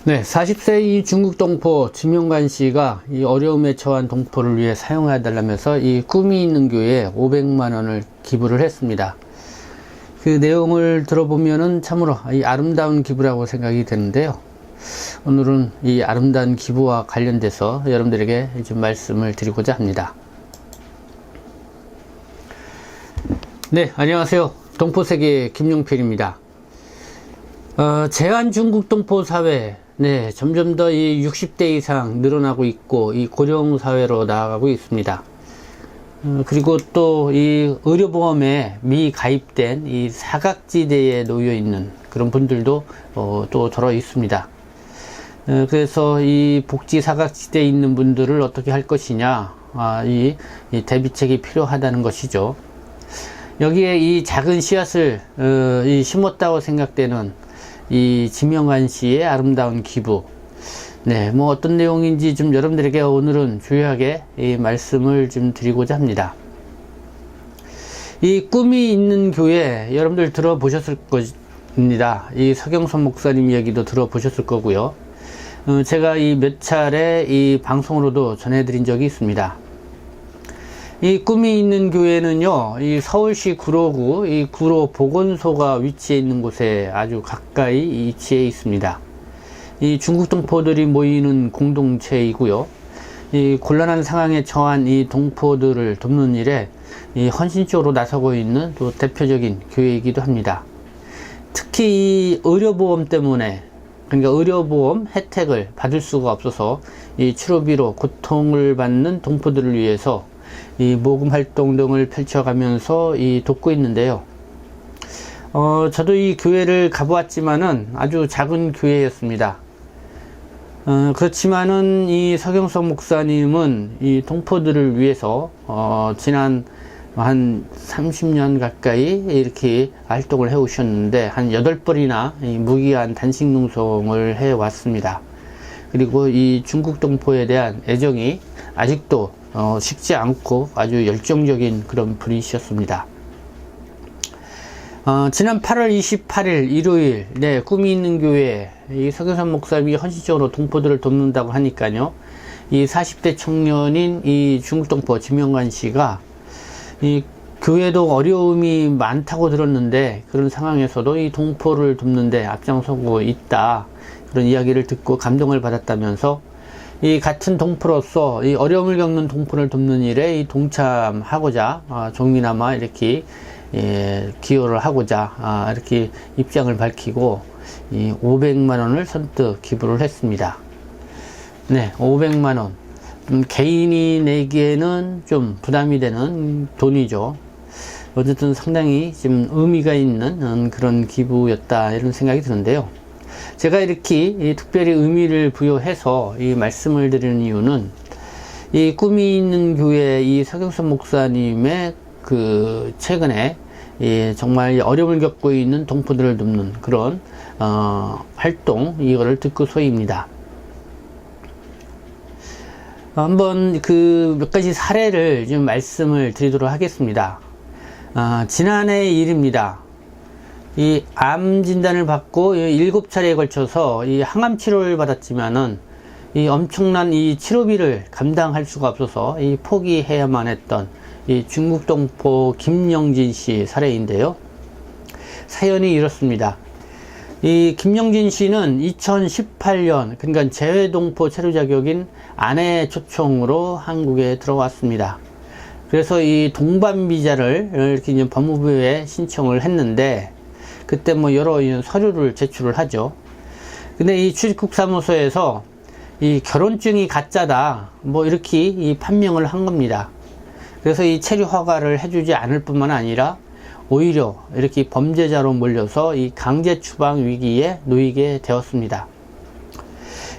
네, 40세 이 중국 동포 지명관 씨가 이 어려움에 처한 동포를 위해 사용해달라면서 이 꿈이 있는 교회에 500만 원을 기부를 했습니다. 그 내용을 들어보면은 참으로 이 아름다운 기부라고 생각이 되는데요. 오늘은 이 아름다운 기부와 관련돼서 여러분들에게 좀 말씀을 드리고자 합니다. 네, 안녕하세요. 동포세계 김용필입니다. 제한 중국 동포 사회, 네, 점점 더 이 60대 이상 늘어나고 있고, 이 고령 사회로 나아가고 있습니다. 그리고 또 이 의료보험에 미가입된 이 사각지대에 놓여 있는 그런 분들도 또 들어 있습니다. 그래서 이 복지 사각지대에 있는 분들을 어떻게 할 것이냐, 이 대비책이 필요하다는 것이죠. 여기에 이 작은 씨앗을 심었다고 생각되는 이 지명관 씨의 아름다운 기부, 네, 뭐 어떤 내용인지 좀 여러분들에게 오늘은 주요하게 이 말씀을 좀 드리고자 합니다. 이 꿈이 있는 교회 여러분들 들어보셨을 겁니다. 이 서경선 목사님 이야기도 들어보셨을 거고요. 제가 이 몇 차례 이 방송으로도 전해드린 적이 있습니다. 이 꿈이 있는 교회는요, 이 서울시 구로구 이 구로 보건소가 위치해 있는 곳에 아주 가까이 위치해 있습니다. 이 중국 동포들이 모이는 공동체이고요. 이 곤란한 상황에 처한 이 동포들을 돕는 일에 이 헌신적으로 나서고 있는 또 대표적인 교회이기도 합니다. 특히 이 의료보험 때문에, 그러니까 의료보험 혜택을 받을 수가 없어서 이 치료비로 고통을 받는 동포들을 위해서 이 모금 활동 등을 펼쳐가면서 돕고 있는데요. 저도 이 교회를 가보았지만은 아주 작은 교회였습니다. 그렇지만은 이 서경석 목사님은 이 동포들을 위해서 지난 한 30년 가까이 이렇게 활동을 해 오셨는데 한 8번이나 무기한 단식 농성을 해 왔습니다. 그리고 이 중국 동포에 대한 애정이 아직도 식지 않고 아주 열정적인 그런 분이셨습니다. 지난 8월 28일 일요일, 네, 꿈이 있는 교회 이 서경선 목사님이 헌신적으로 동포들을 돕는다고 하니까요, 이 40대 청년인 이 중국 동포 지명관 씨가 이 교회도 어려움이 많다고 들었는데 그런 상황에서도 이 동포를 돕는데 앞장서고 있다, 그런 이야기를 듣고 감동을 받았다면서 이 같은 동포로서 이 어려움을 겪는 동포를 돕는 일에 이 동참하고자 종미나마 이렇게 기여를 하고자 이렇게 입장을 밝히고 이 500만 원을 선뜻 기부를 했습니다. 네, 500만 원. 개인이 내기에는 좀 부담이 되는 돈이죠. 어쨌든 상당히 좀 의미가 있는 그런 기부였다, 이런 생각이 드는데요. 제가 이렇게 특별히 의미를 부여해서 이 말씀을 드리는 이유는 이 꿈이 있는 교회 이 서경선 목사님의 그 최근에 정말 어려움을 겪고 있는 동포들을 돕는 그런 활동, 이거를 듣고서입니다. 한번 그 몇 가지 사례를 좀 말씀을 드리도록 하겠습니다. 지난해 일입니다. 이 암 진단을 받고 7차례에 걸쳐서 이 항암 치료를 받았지만은 이 엄청난 이 치료비를 감당할 수가 없어서 이 포기해야만 했던 이 중국 동포 김영진 씨 사례인데요. 사연이 이렇습니다. 이 김영진 씨는 2018년, 그러니까 재외동포 체류 자격인 아내 초청으로 한국에 들어왔습니다. 그래서 이 동반 비자를 이렇게 이제 법무부에 신청을 했는데, 그때 뭐 여러 서류를 제출을 하죠. 근데 이 출입국 사무소에서 이 결혼증이 가짜다, 뭐 이렇게 이 판명을 한 겁니다. 그래서 이 체류 허가를 해주지 않을 뿐만 아니라 오히려 이렇게 범죄자로 몰려서 이 강제 추방 위기에 놓이게 되었습니다.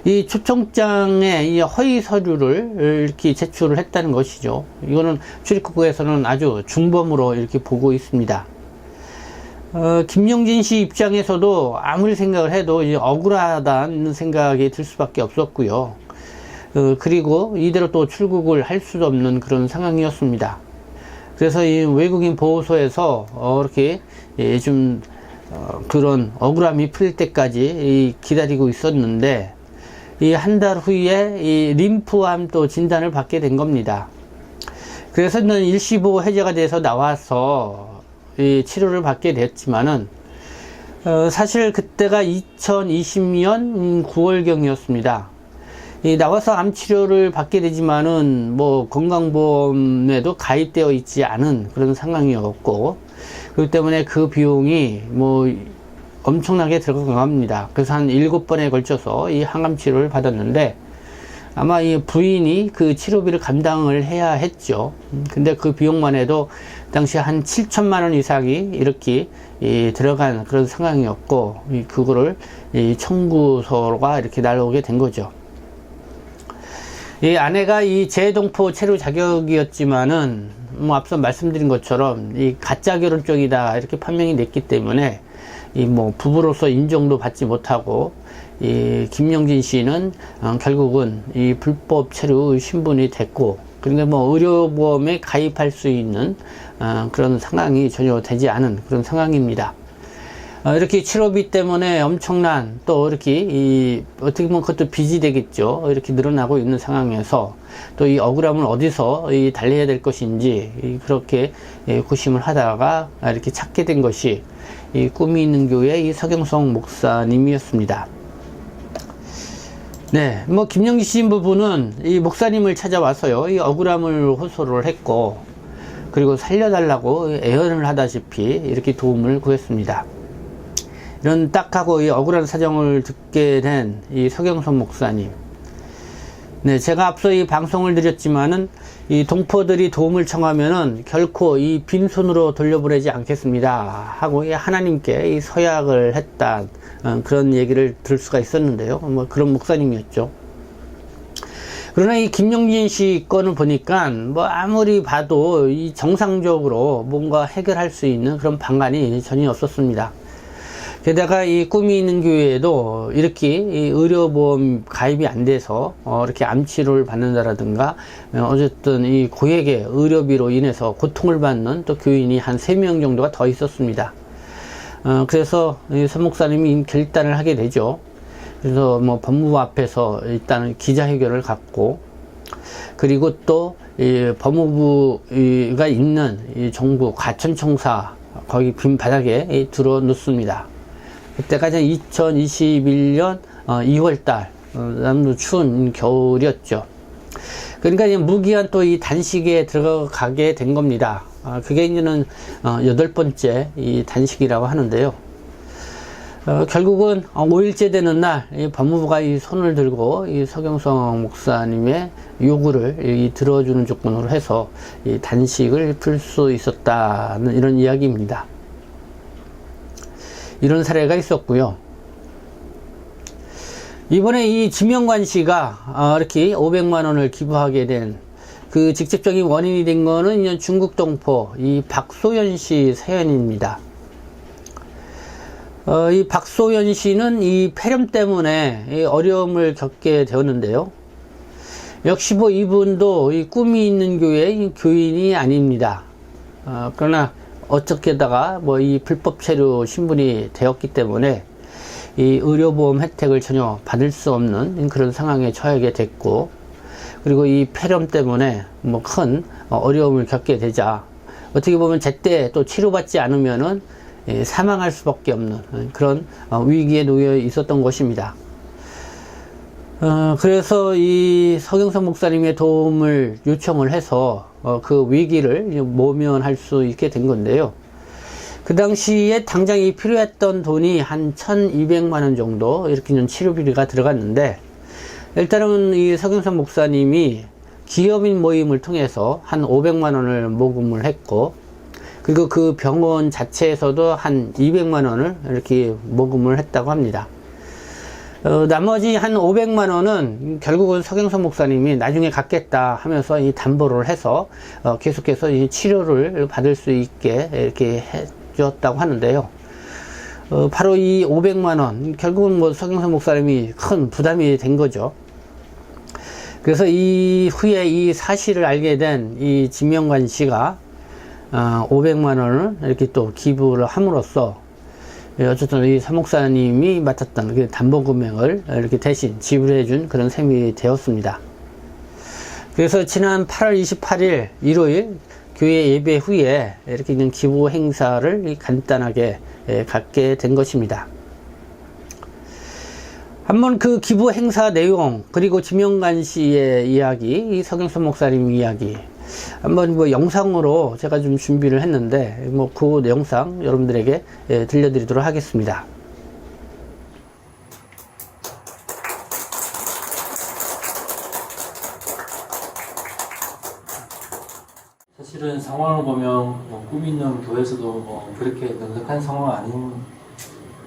이 초청장에 이 허위 서류를 이렇게 제출을 했다는 것이죠. 이거는 출입국에서는 아주 중범으로 이렇게 보고 있습니다. 김영진 씨 입장에서도 아무리 생각을 해도 이제 억울하다는 생각이 들 수밖에 없었고요. 그리고 이대로 또 출국을 할 수도 없는 그런 상황이었습니다. 그래서 이 외국인 보호소에서 이렇게 좀 그런 억울함이 풀릴 때까지 기다리고 있었는데, 이 한 달 후에 이 림프암 또 진단을 받게 된 겁니다. 그래서는 일시보호 해제가 돼서 나와서 이 치료를 받게 됐지만은, 사실 그때가 2020년 9월경이었습니다. 나와서 암 치료를 받게 되지만은 뭐 건강보험에도 가입되어 있지 않은 그런 상황이었고, 그렇기 때문에 그 비용이 뭐 엄청나게 들어갑니다. 그래서 한 7번에 걸쳐서 이 항암 치료를 받았는데, 아마 이 부인이 그 치료비를 감당을 해야 했죠. 근데 그 비용만 해도 당시 한 7천만 원 이상이 이렇게 들어간 그런 상황이었고, 그거를 청구서가 이렇게 날라오게 된 거죠. 이 아내가 이 재동포 체류 자격이었지만은 뭐 앞서 말씀드린 것처럼 이 가짜 결혼 쪽이다 이렇게 판명이 됐기 때문에 이 뭐 부부로서 인정도 받지 못하고, 이 김영진 씨는 결국은 이 불법 체류 신분이 됐고, 그러니까 뭐 의료보험에 가입할 수 있는 그런 상황이 전혀 되지 않은 그런 상황입니다. 이렇게 치료비 때문에 엄청난 또 이렇게 어떻게 보면 그것도 빚이 되겠죠. 이렇게 늘어나고 있는 상황에서 또 이 억울함을 어디서 달래야 될 것인지 그렇게 고심을 하다가 이렇게 찾게 된 것이 이 꿈이 있는 교회 이 서경석 목사님이었습니다. 네, 뭐 김영기 씨 부부는 이 목사님을 찾아와서요, 이 억울함을 호소를 했고, 그리고 살려달라고 애언을 하다시피 이렇게 도움을 구했습니다. 이런 딱하고 이 억울한 사정을 듣게 된 이 서경석 목사님. 네, 제가 앞서 이 방송을 드렸지만은 이 동포들이 도움을 청하면은 결코 이 빈손으로 돌려보내지 않겠습니다 하고 이 하나님께 이 서약을 했다, 그런 얘기를 들을 수가 있었는데요. 뭐 그런 목사님이었죠. 그러나 이 김영진 씨 건을 보니까 뭐 아무리 봐도 이 정상적으로 뭔가 해결할 수 있는 그런 방안이 전혀 없었습니다. 게다가 이 꿈이 있는 교회에도 이렇게 이 의료보험 가입이 안 돼서 이렇게 암치료를 받는다라든가, 어쨌든 이 고액의 의료비로 인해서 고통을 받는 또 교인이 한 3명 정도가 더 있었습니다. 그래서 이 선 목사님이 결단을 하게 되죠. 그래서 뭐 법무부 앞에서 일단은 기자회견을 갖고, 그리고 또 이 법무부가 있는 이 정부 과천청사 거기 빈 바닥에 들어 놓습니다. 그때가 2021년 2월달, 남도 추운 겨울이었죠. 그러니까 이제 무기한 또 이 단식에 들어가게 된 겁니다. 그게 이제는 8번째 이 단식이라고 하는데요. 결국은 5일째 되는 날, 이 법무부가 이 손을 들고 이 서경석 목사님의 요구를 들어주는 조건으로 해서 이 단식을 풀 수 있었다는 이런 이야기입니다. 이런 사례가 있었고요. 이번에 이 지명관 씨가 이렇게 500만 원을 기부하게 된 그 직접적인 원인이 된 거는 중국 동포 이 박소연 씨 사연입니다. 이 박소연 씨는 이 폐렴 때문에 이 어려움을 겪게 되었는데요. 역시 뭐 이분도 이 꿈이 있는 교회의 교인이 아닙니다. 그러나 어떻게다가 뭐 이 불법 체류 신분이 되었기 때문에 이 의료보험 혜택을 전혀 받을 수 없는 그런 상황에 처하게 됐고, 그리고 이 폐렴 때문에 뭐 큰 어려움을 겪게 되자 어떻게 보면 제때 또 치료받지 않으면은 사망할 수밖에 없는 그런 위기에 놓여 있었던 것입니다. 그래서 이 서경석 목사님의 도움을 요청을 해서 그 위기를 모면할 수 있게 된 건데요. 그 당시에 당장 이 필요했던 돈이 한 1,200만 원 정도 이렇게 좀 치료비가 들어갔는데, 일단은 이 서경석 목사님이 기업인 모임을 통해서 한 500만 원을 모금을 했고, 그리고 그 병원 자체에서도 한 200만 원을 이렇게 모금을 했다고 합니다. 나머지 한 500만 원은 결국은 서경석 목사님이 나중에 갖겠다 하면서 이 담보를 해서 계속해서 이 치료를 받을 수 있게 이렇게 해줬다고 하는데요. 바로 이 500만 원, 결국은 뭐 서경석 목사님이 큰 부담이 된 거죠. 그래서 이 후에 이 사실을 알게 된 이 지명관 씨가 500만 원을 이렇게 또 기부를 함으로써 어쨌든 이 사목사님이 맡았던 그 담보 금액을 이렇게 대신 지불해 준 그런 셈이 되었습니다. 그래서 지난 8월 28일 일요일 교회 예배 후에 이렇게 있는 기부 행사를 간단하게 갖게 된 것입니다. 한번 그 기부 행사 내용, 그리고 지명관 씨의 이야기, 이 서경선 목사님 이야기, 한번 뭐 영상으로 제가 좀 준비를 했는데, 뭐 그 영상 여러분들에게 들려드리도록 하겠습니다. 사실은 상황을 보면 뭐 꿈 있는 교회에서도 뭐 그렇게 넉넉한 상황 아닌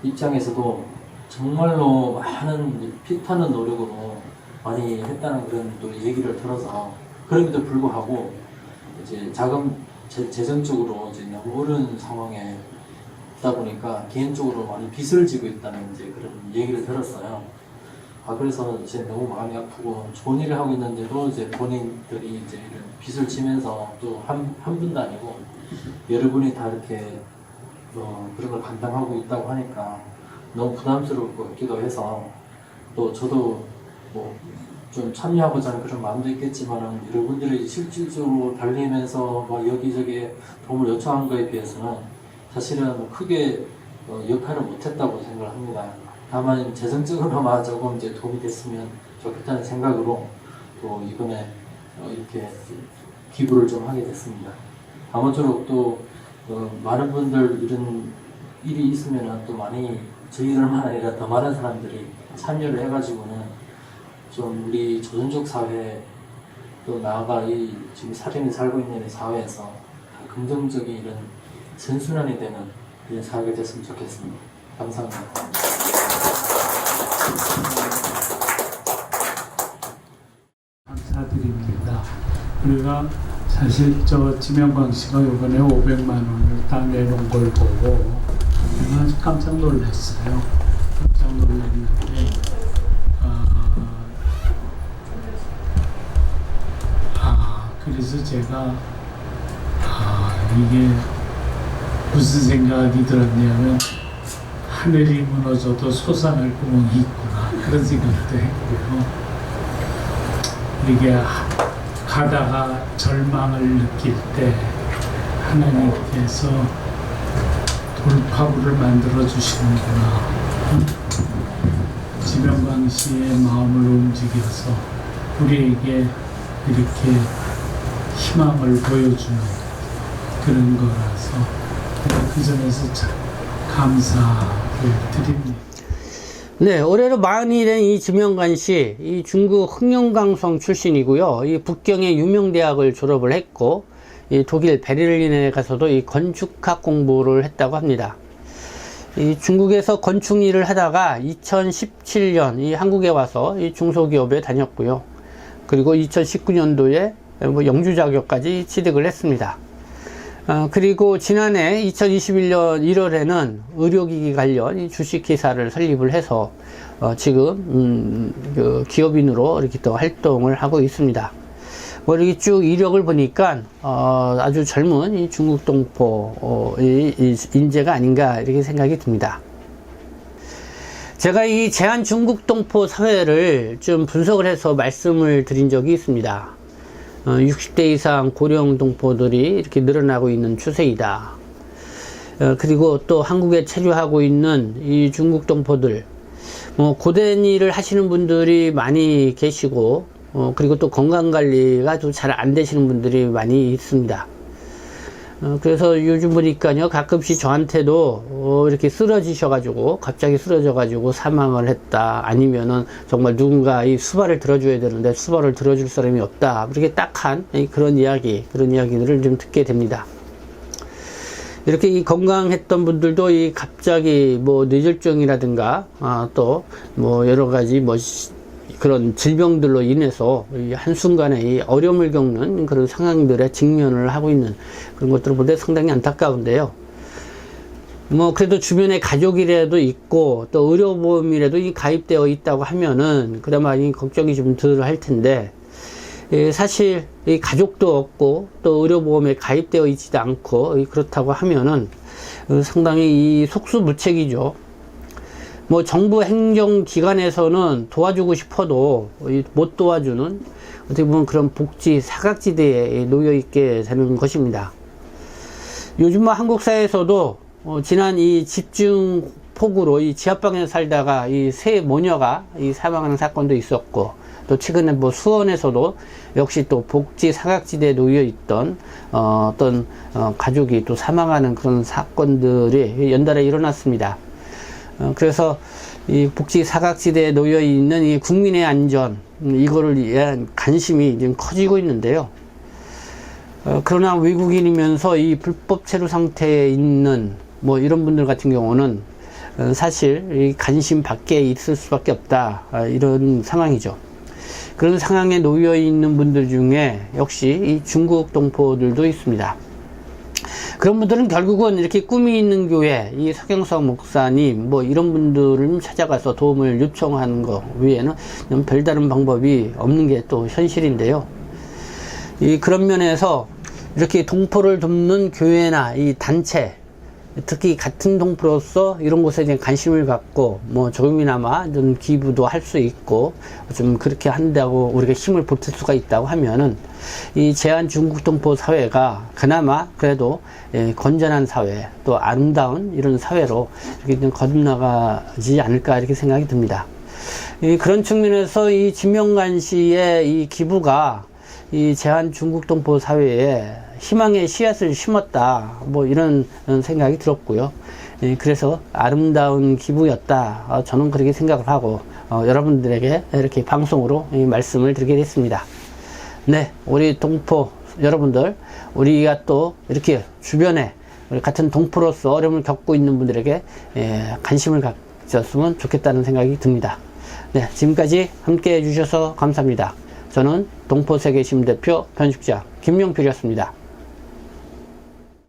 입장에서도 정말로 많은 피타는 노력으로 많이 했다는 그런 또 얘기를 들어서, 그럼에도 불구하고 이제 재정적으로 이제 너무 어려운 상황에 있다 보니까 개인적으로 많이 빚을 지고 있다는 이제 그런 얘기를 들었어요. 그래서 이제 너무 마음이 아프고, 좋은 일을 하고 있는데도 이제 본인들이 이제 이런 빚을 지면서 또 한 분도 아니고 여러 분이 다 이렇게 그런 걸 감당하고 있다고 하니까 너무 부담스러울 것 같기도 해서, 또 저도 뭐 좀 참여하고자 하는 그런 마음도 있겠지만은, 여러분들이 실질적으로 달리면서 막 여기저기 도움을 요청한 거에 비해서는 사실은 뭐 크게 역할을 못했다고 생각을 합니다. 다만 재정적으로만 조금 이제 도움이 됐으면 좋겠다는 생각으로 또 이번에 이렇게 기부를 좀 하게 됐습니다. 아무쪼록 또 많은 분들 이런 일이 있으면은 또 많이 저희들만 아니라 더 많은 사람들이 참여를 해가지고는 좀 우리 조선족 사회, 또 나아가 이 지금 살인이 살고 있는 이 사회에서 긍정적인 이런 선순환이 되는 이런 사회가 됐으면 좋겠습니다. 감사합니다. 감사드립니다. 우리가 사실 저 지명광 씨가 이번에 500만 원을 다 내놓은 걸 보고 아주 깜짝 놀랐어요. 깜짝 놀랐는데 그래서 제가 이게 무슨 생각이 들었냐면, 하늘이 무너져도 솟아날 구멍이 있구나, 그런 생각도 했고요. 이게 가다가 절망을 느낄 때 하나님께서 돌파구를 만들어 주시는구나. 지명광 씨의 마음을 움직여서 우리에게 이렇게 희망을 보여주는 그런 거라서 그 점에서 참 감사를 드립니다. 네, 올해로 40이 된 이 지명관 씨, 이 중국 흑룡강성 출신이고요. 이 북경의 유명 대학을 졸업을 했고, 이 독일 베를린에 가서도 이 건축학 공부를 했다고 합니다. 이 중국에서 건축 일을 하다가 2017년 이 한국에 와서 이 중소기업에 다녔고요. 그리고 2019년도에 뭐 영주 자격까지 취득을 했습니다. 그리고 지난해 2021년 1월에는 의료기기 관련 이 주식회사를 설립을 해서 지금 그 기업인으로 이렇게 또 활동을 하고 있습니다. 뭐 이렇게 쭉 이력을 보니까 아주 젊은 이 중국 동포 인재가 아닌가 이렇게 생각이 듭니다. 제가 이 제한 중국 동포 사회를 좀 분석을 해서 말씀을 드린 적이 있습니다. 60대 이상 고령 동포들이 이렇게 늘어나고 있는 추세이다. 그리고 또 한국에 체류하고 있는 이 중국 동포들, 뭐 고된 일을 하시는 분들이 많이 계시고, 그리고 또 건강관리가 좀 잘 안 되시는 분들이 많이 있습니다. 그래서 요즘 보니까요, 가끔씩 저한테도 이렇게 쓰러지셔가지고, 갑자기 쓰러져가지고 사망을 했다. 아니면은 정말 누군가 이 수발을 들어줘야 되는데 수발을 들어줄 사람이 없다. 이렇게 딱한 그런 이야기들을 좀 듣게 됩니다. 이렇게 이 건강했던 분들도 이 갑자기 뭐 뇌졸중이라든가, 또 뭐 여러 가지 뭐 그런 질병들로 인해서 한순간에 이 어려움을 겪는 그런 상황들에 직면을 하고 있는 그런 것들을 볼 때 상당히 안타까운데요. 뭐 그래도 주변에 가족이라도 있고 또 의료보험이라도 가입되어 있다고 하면은 그나마 이 걱정이 좀 덜 할 텐데, 사실 이 가족도 없고 또 의료보험에 가입되어 있지도 않고 그렇다고 하면은 상당히 이 속수무책이죠. 뭐 정부 행정기관에서는 도와주고 싶어도 못 도와주는 어떻게 보면 그런 복지 사각지대에 놓여 있게 되는 것입니다. 요즘 뭐 한국 사회에서도 지난 이 집중폭우로 이 지하방에 살다가 이 세 모녀가 이 사망하는 사건도 있었고, 또 최근에 뭐 수원에서도 역시 또 복지 사각지대에 놓여 있던 어떤 가족이 또 사망하는 그런 사건들이 연달아 일어났습니다. 그래서 이 복지 사각지대에 놓여 있는 이 국민의 안전, 이거를 위한 관심이 지금 커지고 있는데요. 그러나 외국인이면서 이 불법 체류 상태에 있는 뭐 이런 분들 같은 경우는 사실 이 관심 밖에 있을 수밖에 없다, 이런 상황이죠. 그런 상황에 놓여 있는 분들 중에 역시 이 중국 동포들도 있습니다. 그런 분들은 결국은 이렇게 꿈이 있는 교회, 이 서경석 목사님, 뭐 이런 분들을 찾아가서 도움을 요청하는 것 외에는 별다른 방법이 없는 게 또 현실인데요. 그런 면에서 이렇게 동포를 돕는 교회나 이 단체, 특히 같은 동포로서 이런 곳에 이제 관심을 갖고 뭐 조금이나마 좀 기부도 할 수 있고 좀 그렇게 한다고 우리가 힘을 보탤 수가 있다고 하면은 이 제한 중국 동포 사회가 그나마 그래도 건전한 사회, 또 아름다운 이런 사회로 이렇게 좀 거듭나가지 않을까 이렇게 생각이 듭니다. 그런 측면에서 이 진명관 씨의 이 기부가 이 제한 중국 동포 사회에 희망의 씨앗을 심었다, 뭐 이런 생각이 들었고요. 그래서 아름다운 기부였다, 저는 그렇게 생각을 하고 여러분들에게 이렇게 방송으로 이 말씀을 드리게 됐습니다. 네, 우리 동포 여러분들, 우리가 또 이렇게 주변에 우리 같은 동포로서 어려움을 겪고 있는 분들에게 관심을 가졌으면 좋겠다는 생각이 듭니다. 네, 지금까지 함께 해주셔서 감사합니다. 저는 동포세계심 대표 편집자 김용필이었습니다.